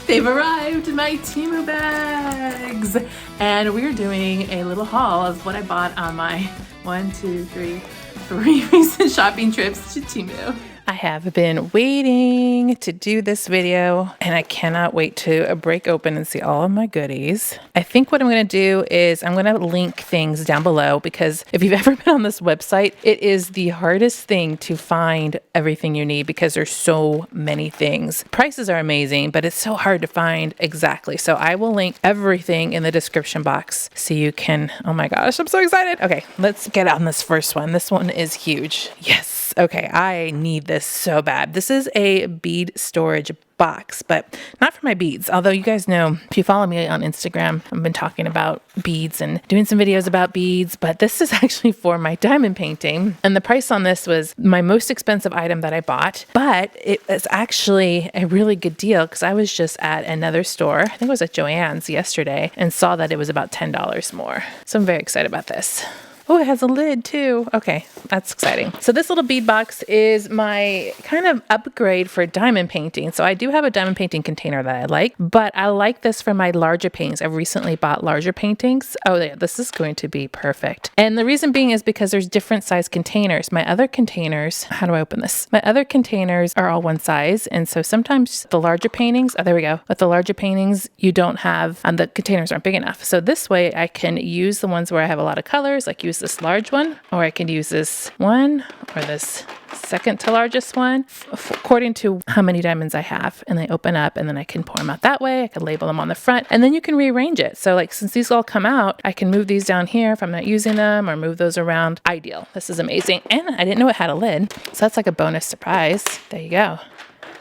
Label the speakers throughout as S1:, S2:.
S1: They've arrived, my Temu bags! And we're doing a little haul of what I bought on my 3 recent shopping trips to Temu. I have been waiting to do this video and I cannot wait to break open and see all of my goodies. I think what I'm going to do is I'm going to link things down below because if you've ever been on this website, it is the hardest thing to find everything you need because there's so many things. Prices are amazing, but it's so hard to find exactly. So I will link everything in the description box so you can, oh my gosh, I'm so excited. Okay, let's get on this first one. This one is huge. Yes. Okay, I need this so bad. This is a bead storage box, but not for my beads. Although you guys know, if you follow me on Instagram, I've been talking about beads and doing some videos about beads, but this is actually for my diamond painting. And the price on this was my most expensive item that I bought, but it was actually a really good deal because I was just at another store, I think it was at Joann's yesterday, and saw that it was about $10 more. So I'm very excited about this. Oh, it has a lid too. Okay, that's exciting. So this little bead box is my kind of upgrade for diamond painting. So I do have a diamond painting container that I like, but I like this for my larger paintings. I've recently bought larger paintings. Oh yeah, this is going to be perfect. And the reason being is because there's different size containers. My other containers, how do I open this? My other containers are all one size. And so sometimes the larger paintings, oh, there we go. With the larger paintings, you don't have, the containers aren't big enough. So this way I can use the ones where I have a lot of colors, like use this large one, or I can use this one or this second to largest one according to how many diamonds I have, and they open up and then I can pour them out that way. I can label them on the front and then you can rearrange it. So like since these all come out, I can move these down here if I'm not using them or move those around. Ideal. This is amazing. And I didn't know it had a lid. So that's like a bonus surprise. There you go.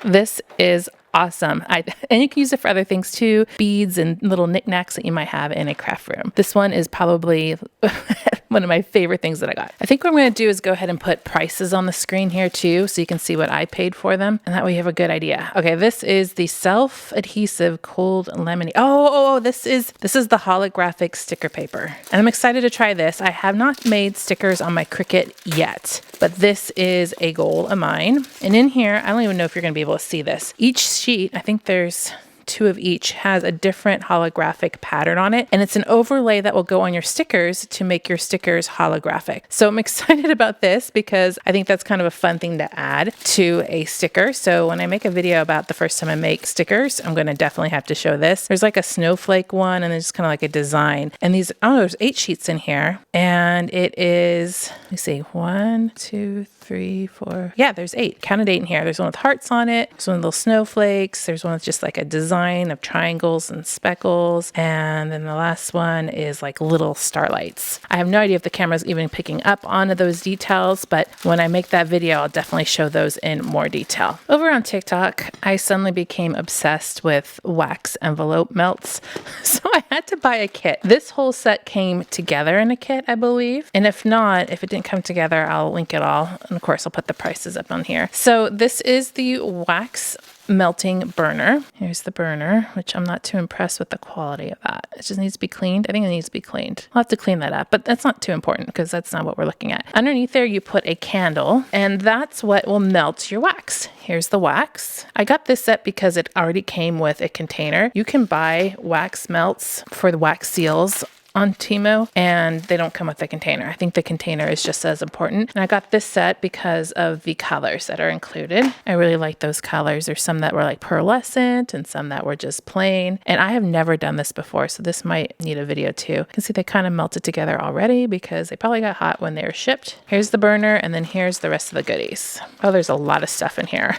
S1: This is awesome. And you can use it for other things too, beads and little knickknacks that you might have in a craft room. This one is probably one of my favorite things that I got. I think what I'm going to do is go ahead and put prices on the screen here too, so you can see what I paid for them. And that way you have a good idea. Okay, this is the self-adhesive cold laminate. Oh, this is the holographic sticker paper. And I'm excited to try this. I have not made stickers on my Cricut yet, but this is a goal of mine. And in here, I don't even know if you're going to be able to see this. Each sheet, I think there's 2 of each, has a different holographic pattern on it, and it's an overlay that will go on your stickers to make your stickers holographic. So I'm excited about this because I think that's kind of a fun thing to add to a sticker. So when I make a video about the first time I make stickers, I'm going to definitely have to show this. There's like a snowflake one and there's kind of like a design, and these, oh, there's 8 sheets in here, and it is, let me see, 1, 2, 3, 4. Yeah, there's 8. Counted 8 in here. There's one with hearts on it. There's one with little snowflakes. There's one with just like a design of triangles and speckles. And then the last one is like little starlights. I have no idea if the camera's even picking up on those details, but when I make that video, I'll definitely show those in more detail. Over on TikTok, I suddenly became obsessed with wax envelope melts. So I had to buy a kit. This whole set came together in a kit, I believe. And if not, if it didn't come together, I'll link it all. And of course, I'll put the prices up on here. So this is the wax melting burner. Here's the burner, which I'm not too impressed with the quality of that. It just needs to be cleaned. I think it needs to be cleaned. I'll have to clean that up, but that's not too important because that's not what we're looking at. Underneath there, you put a candle, and that's what will melt your wax. Here's the wax. I got this set because it already came with a container. You can buy wax melts for the wax seals on Temu, and they don't come with the container. I think the container is just as important. And I got this set because of the colors that are included. I really like those colors. There's some that were like pearlescent and some that were just plain. And I have never done this before, so this might need a video too. You can see they kind of melted together already because they probably got hot when they were shipped. Here's the burner, and then here's the rest of the goodies. Oh, there's a lot of stuff in here.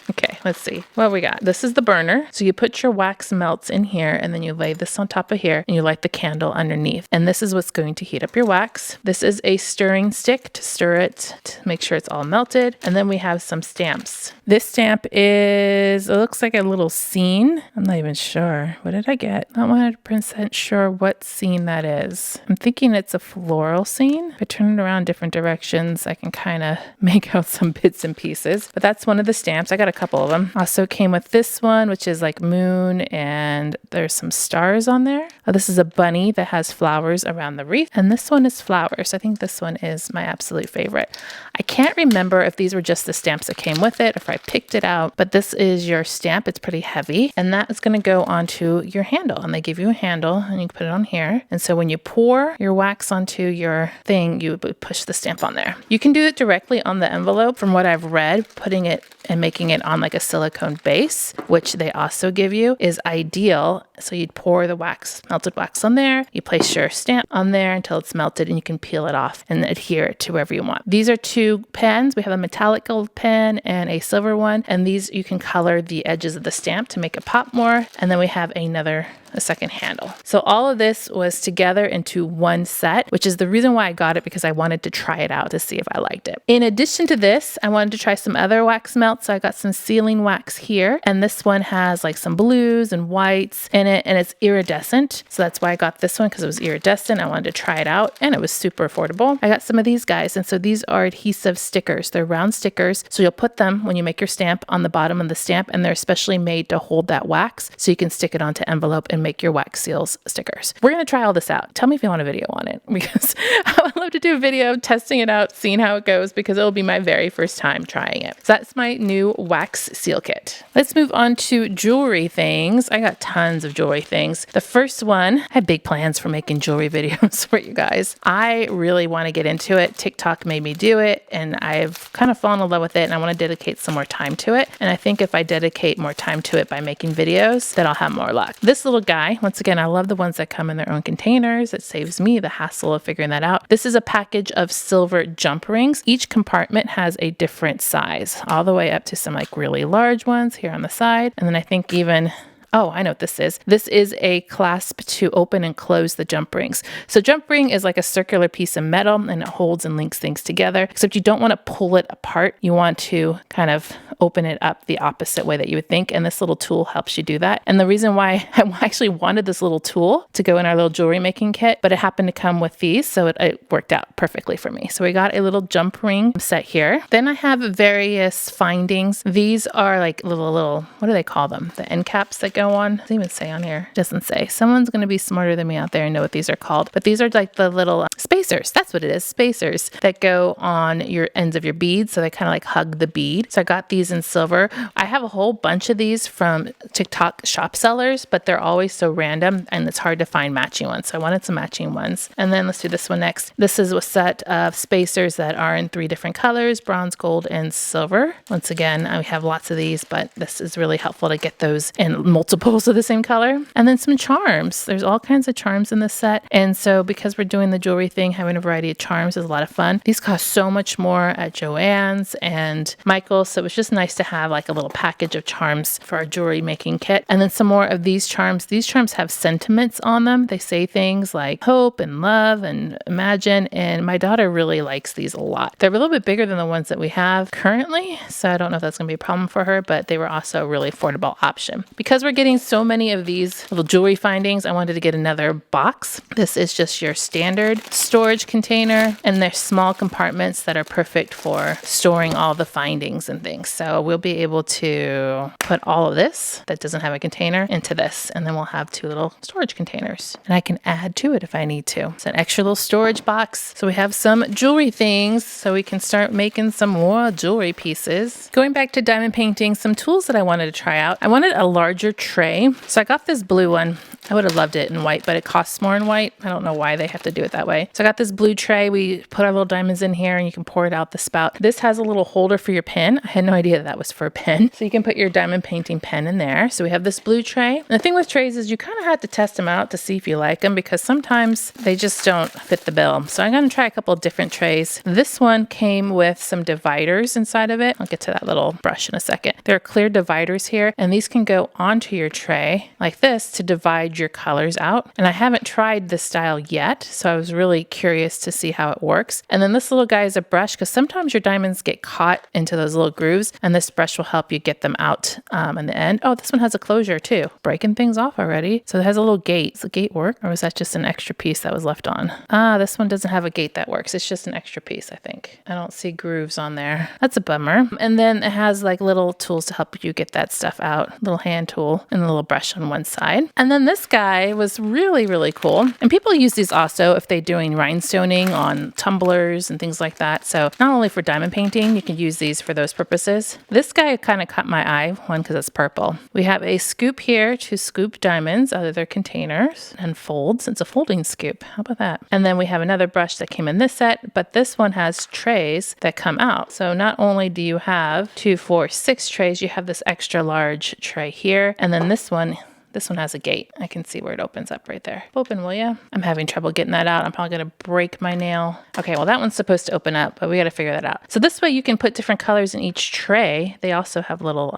S1: Okay, let's see what we got. This is the burner. So you put your wax melts in here, and then you lay this on top of here, and you light the candle underneath. And this is what's going to heat up your wax. This is a stirring stick to stir it, to make sure it's all melted. And then we have some stamps. This stamp is, it looks like a little scene. I'm not even sure. What did I get? Not 100% sure what scene that is. I'm thinking it's a floral scene. If I turn it around different directions, I can kind of make out some bits and pieces. But that's one of the stamps. I got a couple of them. Also came with this one, which is like moon, and there's some stars on there. Oh, this is a bunny that has flowers around the wreath, and this one is flowers. I think this one is my absolute favorite. I can't remember if these were just the stamps that came with it, or if I picked it out, but this is your stamp. It's pretty heavy, and that is going to go onto your handle, and they give you a handle, and you can put it on here. And so when you pour your wax onto your thing, you would push the stamp on there. You can do it directly on the envelope. From what I've read, putting it and making it on like a silicone base, which they also give you, is ideal. So you'd pour the wax, melted wax on there, you place your stamp on there until it's melted, and you can peel it off and adhere it to wherever you want. These are two pens. We have a metallic gold pen and a silver one, and these you can color the edges of the stamp to make it pop more. And then we have a second handle. So all of this was together into one set, which is the reason why I got it, because I wanted to try it out to see if I liked it. In addition to this, I wanted to try some other wax melts. So I got some sealing wax here, and this one has like some blues and whites in it, and it's iridescent. So that's why I got this one, because it was iridescent. I wanted to try it out, and it was super affordable. I got some of these guys, and so these are adhesive stickers. They're round stickers. So you'll put them when you make your stamp on the bottom of the stamp, and they're especially made to hold that wax, so you can stick it onto envelope and make your wax seals stickers. We're going to try all this out. Tell me if you want a video on it, because I would love to do a video testing it out, seeing how it goes, because it will be my very first time trying it. So that's my new wax seal kit. Let's move on to jewelry things. I got tons of jewelry things. The first one, I have big plans for making jewelry videos for you guys. I really want to get into it. TikTok made me do it, and I've kind of fallen in love with it, and I want to dedicate some more time to it. And I think if I dedicate more time to it by making videos, then I'll have more luck. This little guy, once again, I love the ones that come in their own containers. It saves me the hassle of figuring that out. This is a package of silver jump rings. Each compartment has a different size, all the way up to some like really large ones here on the side. And then I think even oh, I know what this is. This is a clasp to open and close the jump rings. So jump ring is like a circular piece of metal, and it holds and links things together, except you don't want to pull it apart. You want to kind of open it up the opposite way that you would think. And this little tool helps you do that. And the reason why I actually wanted this little tool to go in our little jewelry making kit, but it happened to come with these, so it worked out perfectly for me. So we got a little jump ring set here. Then I have various findings. These are like little, what do they call them? The end caps that go on. Doesn't even say on here. Doesn't say. Someone's going to be smarter than me out there and know what these are called. But these are like the little spacers. That's what it is. Spacers that go on your ends of your beads. So they kind of like hug the bead. So I got these in silver. I have a whole bunch of these from TikTok shop sellers, but they're always so random and it's hard to find matching ones. So I wanted some matching ones. And then let's do this one next. This is a set of spacers that are in 3 different colors: bronze, gold, and silver. Once again, we have lots of these, but this is really helpful to get those in multiples of the same color. And then some charms. There's all kinds of charms in this set. And so because we're doing the jewelry thing, having a variety of charms is a lot of fun. These cost so much more at Joann's and Michael's. So it was just nice to have like a little package of charms for our jewelry making kit. And then some more of these charms. These charms have sentiments on them. They say things like hope and love and imagine. And my daughter really likes these a lot. They're a little bit bigger than the ones that we have currently. So I don't know if that's going to be a problem for her, but they were also a really affordable option. Because we're getting so many of these little jewelry findings, I wanted to get another box. This is just your standard storage container, and there's small compartments that are perfect for storing all the findings and things. So we'll be able to put all of this that doesn't have a container into this, and then we'll have 2 little storage containers, and I can add to it if I need to. It's an extra little storage box. So we have some jewelry things, so we can start making some more jewelry pieces. Going back to diamond painting, some tools that I wanted to try out. I wanted a larger tray. So I got this blue one. I would have loved it in white, but it costs more in white. I don't know why they have to do it that way. So I got this blue tray. We put our little diamonds in here and you can pour it out the spout. This has a little holder for your pen. I had no idea that was for a pen. So you can put your diamond painting pen in there. So we have this blue tray. And the thing with trays is you kind of have to test them out to see if you like them, because sometimes they just don't fit the bill. So I'm going to try a couple of different trays. This one came with some dividers inside of it. I'll get to that little brush in a second. There are clear dividers here, and these can go onto your tray like this to divide your colors out. And I haven't tried this style yet, so I was really curious to see how it works. And then this little guy is a brush, because sometimes your diamonds get caught into those little grooves, and this brush will help you get them out in the end. Oh, this one has a closure too. Breaking things off already. So it has a little gate. Does the gate work, or was that just an extra piece that was left on? This one doesn't have a gate that works. It's just an extra piece, I think. I don't see grooves on there. That's a bummer. And then it has like little tools to help you get that stuff out. Little hand tool and a little brush on one side. And then this guy was really, really cool. And people use these also if they're doing rhinestoning on tumblers and things like that. So not only for diamond painting, you can use these for those purposes. This guy kind of caught my eye, one, because it's purple. We have a scoop here to scoop diamonds out of their containers and folds. It's a folding scoop. How about that? And then we have another brush that came in this set, but this one has trays that come out. So not only do you have 2, 4, 6 trays, you have this extra large tray here. And then this one has a gate. I can see where it opens up right there. Open, will ya? I'm having trouble getting that out. I'm probably gonna break my nail. Okay, well that one's supposed to open up, but we gotta figure that out. So this way you can put different colors in each tray. They also have little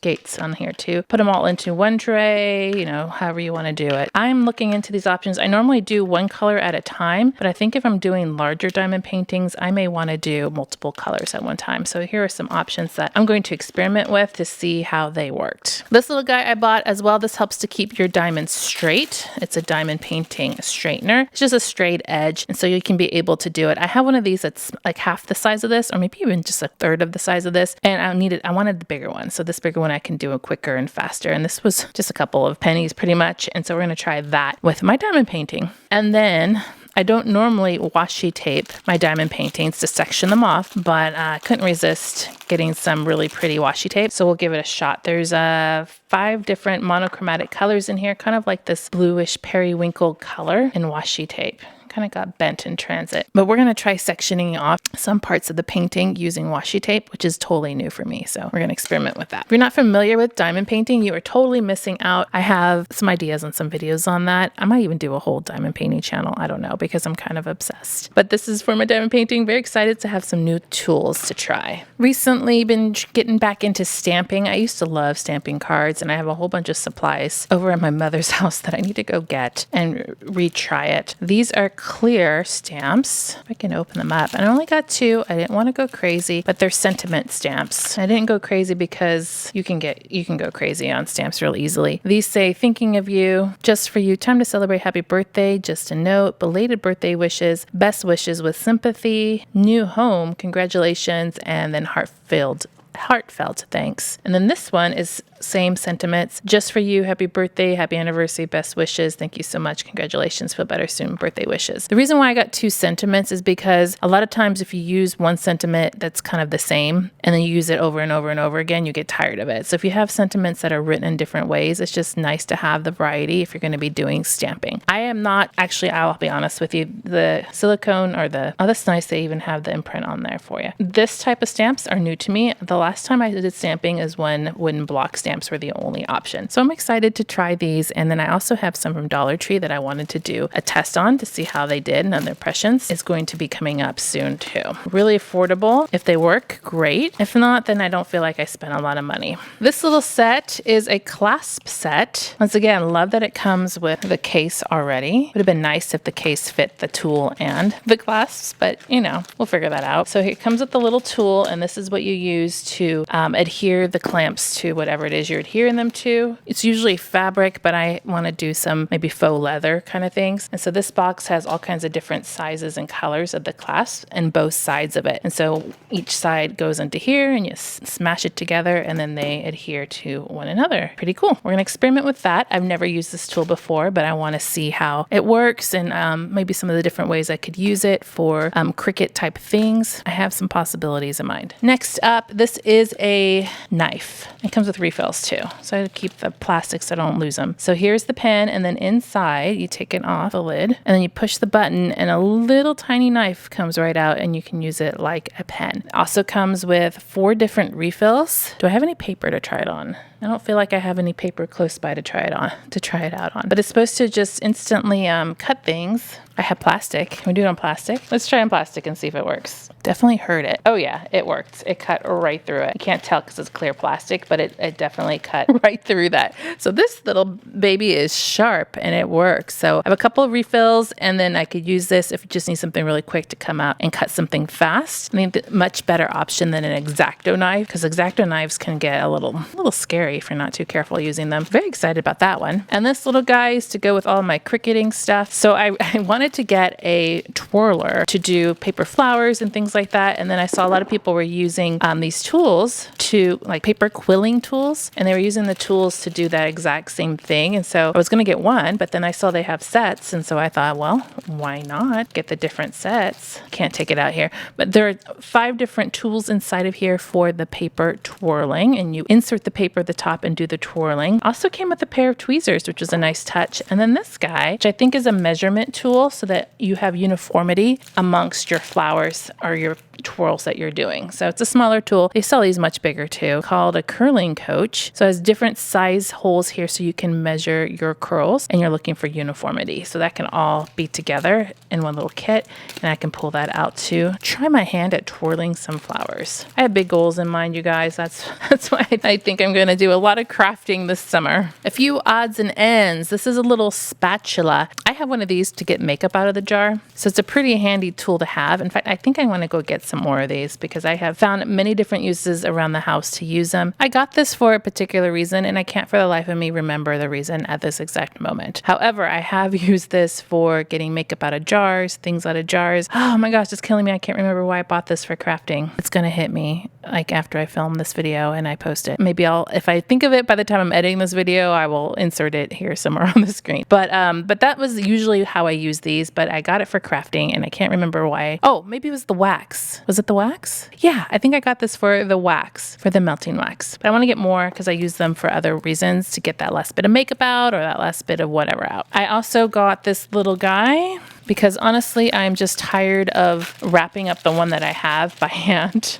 S1: gates on here too. Put them all into one tray, you know, however you want to do it. I'm looking into these options. I normally do one color at a time, but I think if I'm doing larger diamond paintings, I may want to do multiple colors at one time. So here are some options that I'm going to experiment with to see how they worked. This little guy I bought as well. This helps to keep your diamonds straight. It's a diamond painting straightener. It's just a straight edge, and so you can be able to do it. I have one of these that's like half the size of this, or maybe even just a third of the size of this, and I wanted the bigger one. So this bigger one I can do it quicker and faster. And this was just a couple of pennies pretty much. And so we're going to try that with my diamond painting. And then I don't normally washi tape my diamond paintings to section them off, but I couldn't resist getting some really pretty washi tape. So we'll give it a shot. There's 5 different monochromatic colors in here, kind of like this bluish periwinkle color in washi tape. Kind of got bent in transit. But we're going to try sectioning off some parts of the painting using washi tape, which is totally new for me. So we're going to experiment with that. If you're not familiar with diamond painting, you are totally missing out. I have some ideas and some videos on that. I might even do a whole diamond painting channel. I don't know, because I'm kind of obsessed. But this is for my diamond painting. Very excited to have some new tools to try. Recently been getting back into stamping. I used to love stamping cards, and I have a whole bunch of supplies over at my mother's house that I need to go get and retry it. These are clear stamps. If I can open them up. And I only got 2. I didn't want to go crazy, but they're sentiment stamps. I didn't go crazy because you can go crazy on stamps real easily. These say, thinking of you, just for you, time to celebrate happy birthday, just a note, belated birthday wishes, best wishes with sympathy, new home, congratulations, and then heartfelt thanks. And then this one is same sentiments, just for you, happy birthday, happy anniversary, best wishes, thank you so much, congratulations, feel better soon, birthday wishes. The reason why I got 2 sentiments is because a lot of times if you use one sentiment that's kind of the same and then you use it over and over and over again, you get tired of it. So if you have sentiments that are written in different ways, it's just nice to have the variety if you're going to be doing stamping. I am not actually, I'll be honest with you, the silicone or oh, that's nice, they even have the imprint on there for you. This type of stamps are new to me. The last time I did stamping is when wooden block stamps were the only option. So I'm excited to try these. And then I also have some from Dollar Tree that I wanted to do a test on to see how they did and their impressions. Is going to be coming up soon too. Really affordable. If they work, great. If not, then I don't feel like I spent a lot of money. This little set is a clasp set. Once again, love that it comes with the case already. Would have been nice if the case fit the tool and the clasps, but you know, we'll figure that out. So it comes with the little tool, and this is what you use to adhere the clamps to whatever it is you're adhering them to. It's usually fabric, but I want to do some maybe faux leather kind of things. And so this box has all kinds of different sizes and colors of the clasp and both sides of it. And so each side goes into here and you smash it together and then they adhere to one another. Pretty cool. We're going to experiment with that. I've never used this tool before, but I want to see how it works and maybe some of the different ways I could use it for Cricut type things. I have some possibilities in mind. Next up, this is a knife. It comes with refills too. So I have to keep the plastic so I don't lose them. So here's the pen, and then inside you take it off the lid and then you push the button and a little tiny knife comes right out and you can use it like a pen. It also comes with 4 different refills. Do I have any paper to try it on? I don't feel like I have any paper close by to try it out on. But it's supposed to just instantly cut things. I have plastic. Can we do it on plastic? Let's try on plastic and see if it works. Definitely heard it. Oh yeah, it worked. It cut right through it. You can't tell because it's clear plastic, but it definitely cut right through that. So this little baby is sharp and it works. So I have a couple of refills, and then I could use this if you just need something really quick to come out and cut something fast. I think a much better option than an X-Acto knife, because X-Acto knives can get a little scary if you're not too careful using them. Very excited about that one. And this little guy is to go with all my cricketing stuff. So I wanted to get a twirler to do paper flowers and things like that. And then I saw a lot of people were using these tools to, like, paper quilling tools, and they were using the tools to do that exact same thing. And so I was going to get one, but then I saw they have sets, and so I thought, well, why not get the different sets? Can't take it out here, but there are 5 different tools inside of here for the paper twirling, and you insert the paper at the top and do the twirling. Also came with a pair of tweezers, which was a nice touch. And then this guy, which I think is a measurement tool, so that you have uniformity amongst your flowers or your twirls that you're doing. So it's a smaller tool. They sell these much bigger too, called a curling coach. So it has different size holes here so you can measure your curls, and you're looking for uniformity. So that can all be together in one little kit, and I can pull that out to try my hand at twirling some flowers. I have big goals in mind, you guys. That's why I think I'm going to do a lot of crafting this summer. A few odds and ends. This is a little spatula. I have one of these to get makeup out of the jar. So it's a pretty handy tool to have. In fact, I think I want to go get some more of these because I have found many different uses around the house to use them. I got this for a particular reason, and I can't for the life of me remember the reason at this exact moment. However, I have used this for getting makeup out of jars, things out of jars. Oh my gosh, it's killing me. I can't remember why I bought this for crafting. It's going to hit me like after I film this video and I post it. Maybe if I think of it by the time I'm editing this video, I will insert it here somewhere on the screen. But that was usually how I use these, but I got it for crafting and I can't remember why. Oh, maybe it was the wax. Was it the wax? Yeah, I think I got this for the wax, for the melting wax. But I want to get more because I use them for other reasons, to get that last bit of makeup out or that last bit of whatever out. I also got this little guy because honestly, I'm just tired of wrapping up the one that I have by hand.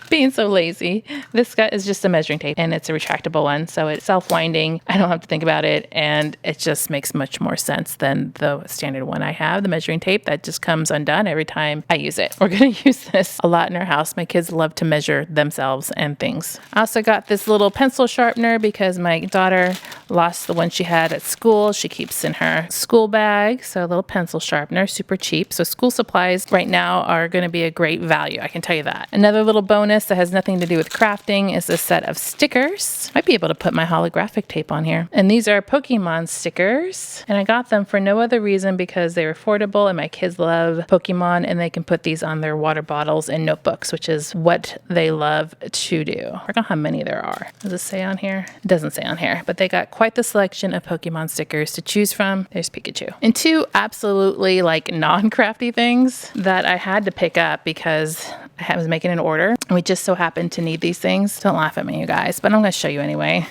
S1: Being so lazy. This guy is just a measuring tape, and it's a retractable one, so it's self-winding. I don't have to think about it, and it just makes much more sense than the standard one I have, the measuring tape that just comes undone every time I use it. We're going to use this a lot in our house. My kids love to measure themselves and things. I also got this little pencil sharpener because my daughter lost the one she had at school. She keeps in her school bag, so a little pencil sharpener, super cheap. So school supplies right now are going to be a great value, I can tell you that. Another little bonus that has nothing to do with crafting is a set of stickers. Might be able to put my holographic tape on here. And these are Pokemon stickers. And I got them for no other reason because they're affordable and my kids love Pokemon, and they can put these on their water bottles and notebooks, which is what they love to do. I don't know how many there are. Does it say on here? It doesn't say on here, but they got quite the selection of Pokemon stickers to choose from. There's Pikachu. And 2 absolutely like non-crafty things that I had to pick up because I was making an order and we just so happened to need these things. Don't laugh at me, you guys, but I'm going to show you anyway.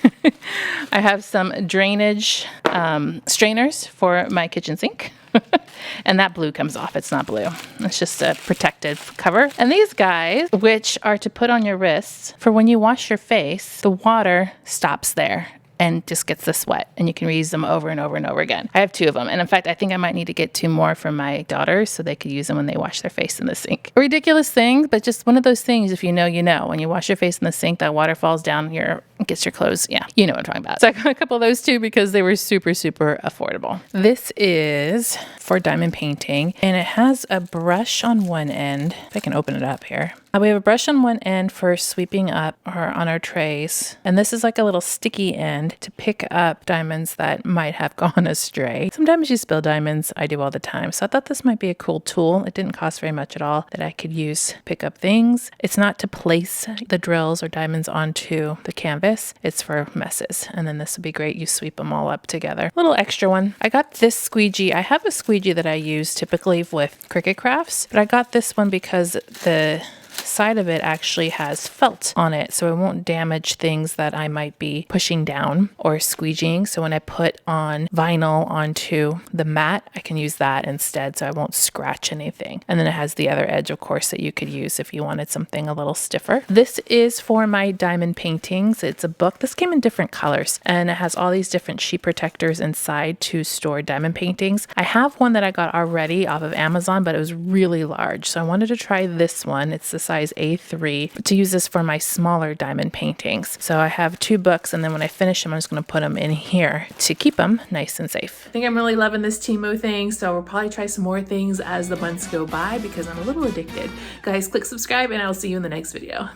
S1: I have some drainage strainers for my kitchen sink. And that blue comes off. It's not blue. It's just a protective cover. And these guys, which are to put on your wrists for when you wash your face, the water stops there and just gets the sweat, and you can reuse them over and over and over again. I have 2 of them, and in fact, I think I might need to get 2 more for my daughters so they could use them when they wash their face in the sink. A ridiculous thing, but just one of those things, if you know, you know. When you wash your face in the sink, that water falls down gets your clothes. Yeah, you know what I'm talking about. So I got a couple of those too because they were super, super affordable. This is for diamond painting, and it has a brush on one end. If I can open it up here. We have a brush on one end for sweeping up or on our trays. And this is like a little sticky end to pick up diamonds that might have gone astray. Sometimes you spill diamonds. I do all the time. So I thought this might be a cool tool. It didn't cost very much at all that I could use to pick up things. It's not to place the drills or diamonds onto the canvas. It's for messes. And then this would be great. You sweep them all up together. A little extra one. I got this squeegee. I have a squeegee that I use typically with Cricut crafts, but I got this one because the side of it actually has felt on it, so it won't damage things that I might be pushing down or squeegeeing. So when I put on vinyl onto the mat, I can use that instead, so I won't scratch anything. And then it has the other edge, of course, that you could use if you wanted something a little stiffer. This is for my diamond paintings. It's a book. This came in different colors, and it has all these different sheet protectors inside to store diamond paintings. I have one that I got already off of Amazon, but it was really large, so I wanted to try this one. It's the size A3 to use this for my smaller diamond paintings. So I have 2 books, and then when I finish them, I'm just going to put them in here to keep them nice and safe. I think I'm really loving this Temu thing, so we'll probably try some more things as the months go by because I'm a little addicted. Guys, click subscribe, and I'll see you in the next video.